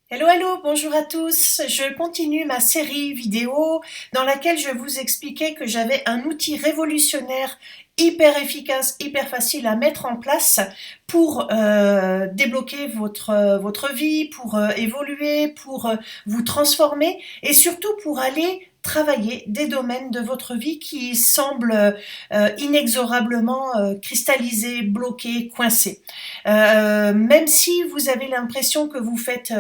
Hello, hello, bonjour à tous. Je continue ma série vidéo dans laquelle je vous expliquais que j'avais un outil révolutionnaire hyper efficace, hyper facile à mettre en place pour débloquer votre vie, pour évoluer, pour vous transformer et surtout pour aller travailler des domaines de votre vie qui semblent inexorablement cristallisés, bloqués, coincés. Même si vous avez l'impression que vous faites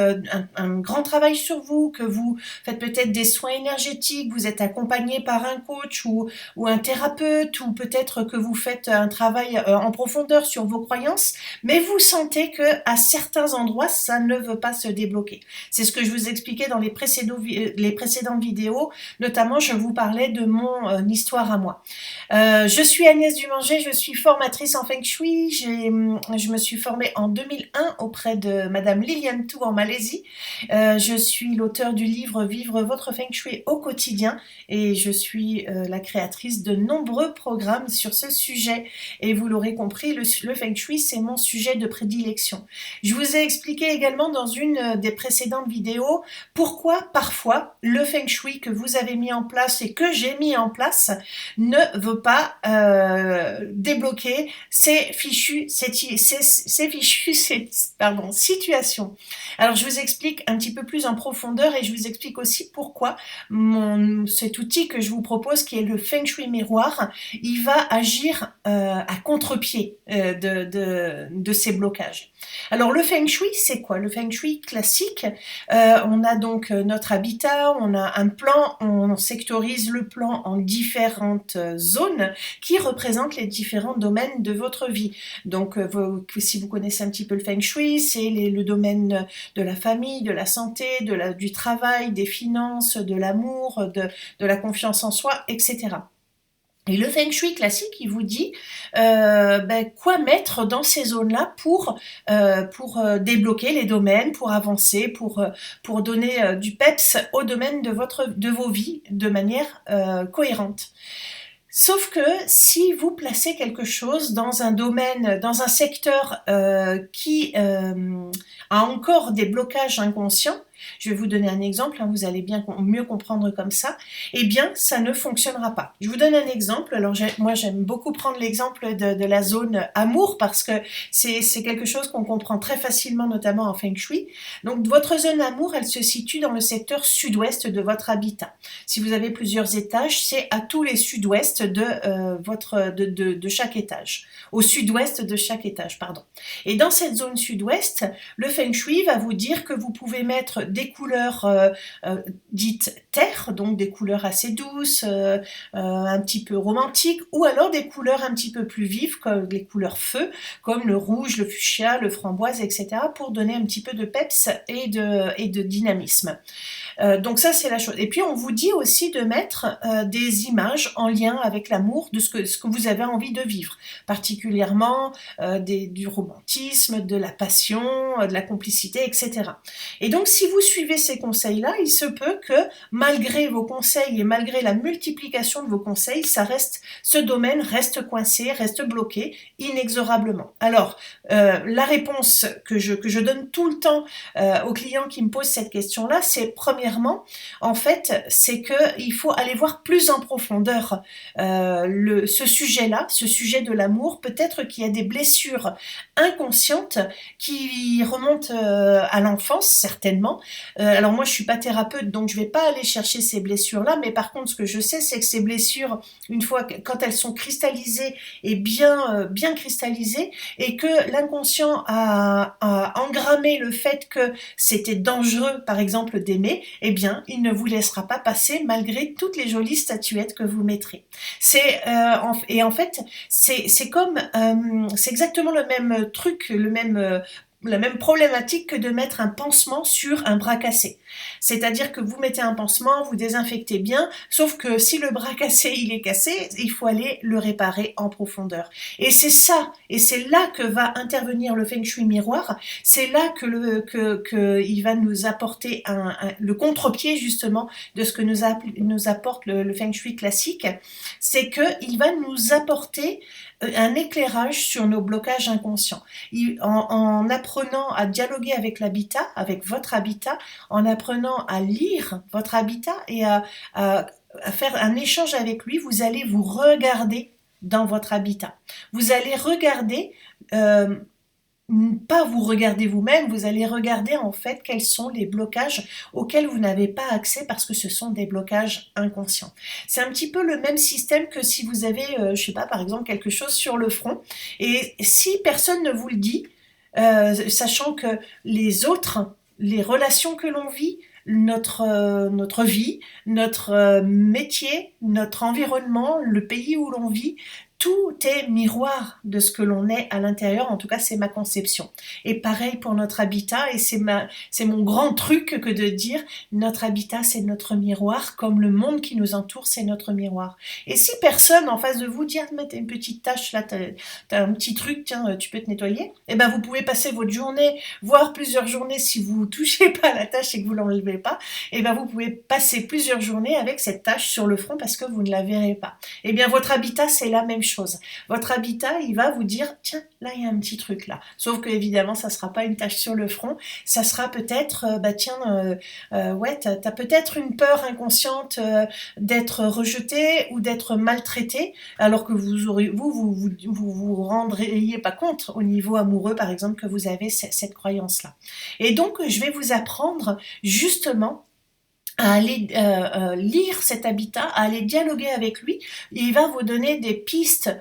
un grand travail sur vous, que vous faites peut-être des soins énergétiques, vous êtes accompagné par un coach ou un thérapeute, ou peut-être que vous faites un travail en profondeur sur vos croyances, mais vous sentez que à certains endroits, ça ne veut pas se débloquer. C'est ce que je vous expliquais dans les précédentes vidéos, notamment je vous parlais de mon histoire à moi. Je suis Agnès Dumanger, je suis formatrice en Feng Shui. Je me suis formée en 2001 auprès de Madame Liliane Tu en Malaisie. Je suis l'auteur du livre Vivre votre Feng Shui au quotidien et je suis la créatrice de nombreux programmes sur ce sujet. Et vous l'aurez compris, le Feng Shui, c'est mon sujet de prédilection. Je vous ai expliqué également dans une des précédentes vidéos pourquoi parfois le Feng Shui que vous avez mis en place et que j'ai mis en place ne veut pas débloquer ces fichues situations. Alors je vous explique un petit peu plus en profondeur et je vous explique aussi pourquoi cet outil que je vous propose, qui est le Feng Shui miroir, il va agir à contre-pied de ces blocages. Alors le Feng Shui, c'est quoi? Le Feng Shui classique, on a donc notre habitat, on a un plan, on sectorise le plan en différentes zones qui représentent les différents domaines de votre vie. Donc si vous connaissez un petit peu le Feng Shui, c'est le domaine de la famille, de la santé, du travail, des finances, de l'amour, de la confiance en soi, etc. Et le Feng Shui classique, il vous dit quoi mettre dans ces zones-là pour débloquer les domaines, pour avancer, pour donner du peps au domaine de vos vies de manière cohérente. Sauf que si vous placez quelque chose dans un domaine, dans un secteur qui a encore des blocages inconscients, je vais vous donner un exemple, hein, vous allez bien mieux comprendre comme ça, eh bien ça ne fonctionnera pas. Je vous donne un exemple. Alors moi j'aime beaucoup prendre l'exemple de la zone amour parce que c'est quelque chose qu'on comprend très facilement, notamment en Feng Shui. Donc votre zone amour, elle se situe dans le secteur sud-ouest de votre habitat. Si vous avez plusieurs étages, c'est à tous les sud-ouest de chaque étage. Au sud-ouest de chaque étage, pardon. Et dans cette zone sud-ouest, le Feng Shui va vous dire que vous pouvez mettre des couleurs dites terre, donc des couleurs assez douces, un petit peu romantiques, ou alors des couleurs un petit peu plus vives, comme les couleurs feu, comme le rouge, le fuchsia, le framboise, etc., pour donner un petit peu de peps et de dynamisme. Donc ça, c'est la chose. Et puis, on vous dit aussi de mettre des images en lien avec l'amour, de ce que vous avez envie de vivre, particulièrement du romantisme, de la passion, de la complicité, etc. Et donc, si vous suivez ces conseils-là, il se peut que, malgré vos conseils et malgré la multiplication de vos conseils, ce domaine reste coincé, reste bloqué inexorablement. Alors, la réponse que je donne tout le temps aux clients qui me posent cette question-là, c'est premièrement, en fait, c'est qu'il faut aller voir plus en profondeur ce sujet-là, ce sujet de l'amour. Peut-être qu'il y a des blessures inconscientes qui remontent à l'enfance, certainement. Alors moi, je suis pas thérapeute, donc je vais pas aller chercher ces blessures-là, mais par contre, ce que je sais, c'est que ces blessures, une fois quand elles sont cristallisées et bien cristallisées, et que l'inconscient a engrammé le fait que c'était dangereux, par exemple, d'aimer, eh bien, il ne vous laissera pas passer malgré toutes les jolies statuettes que vous mettrez. Et en fait, c'est exactement le même truc, la même problématique que de mettre un pansement sur un bras cassé. C'est-à-dire que vous mettez un pansement, vous désinfectez bien, sauf que si le bras cassé, il est cassé, il faut aller le réparer en profondeur. Et c'est ça, et c'est là que va intervenir le Feng Shui miroir, c'est là que il va nous apporter le contre-pied justement de ce que nous apporte le Feng Shui classique, c'est qu'il va nous apporter un éclairage sur nos blocages inconscients. En apprenant à dialoguer avec l'habitat, avec votre habitat, en apprenant à lire votre habitat et à faire un échange avec lui, vous allez vous regarder dans votre habitat. Vous allez regarder, pas vous regarder vous-même, vous allez regarder en fait quels sont les blocages auxquels vous n'avez pas accès parce que ce sont des blocages inconscients. C'est un petit peu le même système que si vous avez, je sais pas, par exemple quelque chose sur le front et si personne ne vous le dit, sachant que les autres, les relations que l'on vit, notre vie, notre métier, notre environnement, le pays où l'on vit, tout est miroir de ce que l'on est à l'intérieur, en tout cas c'est ma conception. Et pareil pour notre habitat, et c'est mon grand truc que de dire notre habitat c'est notre miroir, comme le monde qui nous entoure c'est notre miroir. Et si personne en face de vous dit, ah, mais t'as une petite tache là, t'as un petit truc, tiens, tu peux te nettoyer, et ben vous pouvez passer votre journée, voire plusieurs journées si vous touchez pas la tache et que vous l'enlevez pas, et ben vous pouvez passer plusieurs journées avec cette tache sur le front parce que vous ne la verrez pas. Et bien votre habitat c'est la même chose. Votre habitat, il va vous dire, tiens, là, il y a un petit truc là. Sauf que, évidemment, ça sera pas une tache sur le front. Ça sera peut-être, ouais, t'as peut-être une peur inconsciente d'être rejeté ou d'être maltraité, alors que vous rendriez pas compte au niveau amoureux, par exemple, que vous avez cette croyance-là. Et donc, je vais vous apprendre, justement, à aller lire cet habitat, à aller dialoguer avec lui. Il va vous donner des pistes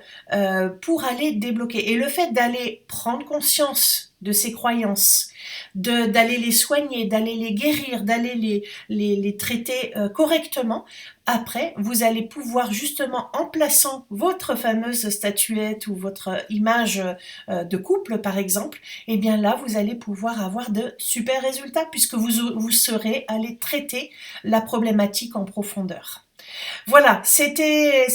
pour aller débloquer. Et le fait d'aller prendre conscience de ces croyances, d'aller les soigner, d'aller les guérir, d'aller les traiter correctement, après, vous allez pouvoir justement, en plaçant votre fameuse statuette ou votre image de couple, par exemple, et bien là, vous allez pouvoir avoir de super résultats puisque vous serez allé traiter la problématique en profondeur. Voilà, c'était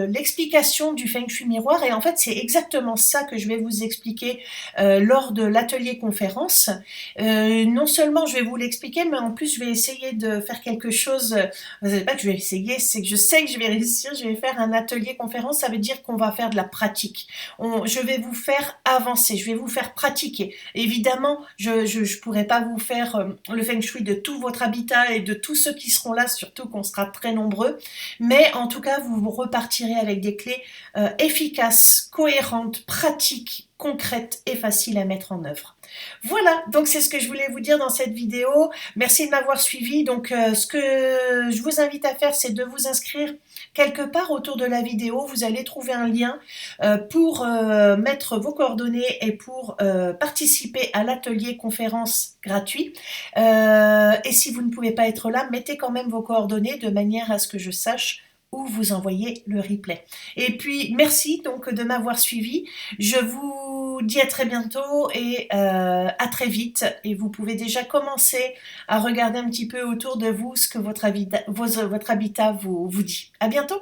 l'explication du Feng Shui miroir et en fait c'est exactement ça que je vais vous expliquer lors de l'atelier conférence. Non seulement je vais vous l'expliquer, mais en plus je vais essayer de faire quelque chose, c'est pas que je vais essayer, c'est que je sais que je vais réussir, je vais faire un atelier conférence, ça veut dire qu'on va faire de la pratique. Je vais vous faire avancer, je vais vous faire pratiquer. Évidemment, je pourrais pas vous faire le Feng Shui de tout votre habitat et de tous ceux qui seront là, surtout qu'on sera très nombreux, mais en tout cas vous repartirez avec des clés efficaces, cohérentes, pratiques, concrètes et faciles à mettre en œuvre. Voilà, donc c'est ce que je voulais vous dire dans cette vidéo. Merci de m'avoir suivi. Donc ce que je vous invite à faire, c'est de vous inscrire quelque part autour de la vidéo. Vous allez trouver un lien pour mettre vos coordonnées et pour participer à l'atelier conférence gratuit. Et si vous ne pouvez pas être là, mettez quand même vos coordonnées de manière à ce que je sache où vous envoyez le replay. Et puis, merci donc de m'avoir suivi. Je vous dis à très bientôt et à très vite. Et vous pouvez déjà commencer à regarder un petit peu autour de vous ce que votre habitat vous dit. À bientôt!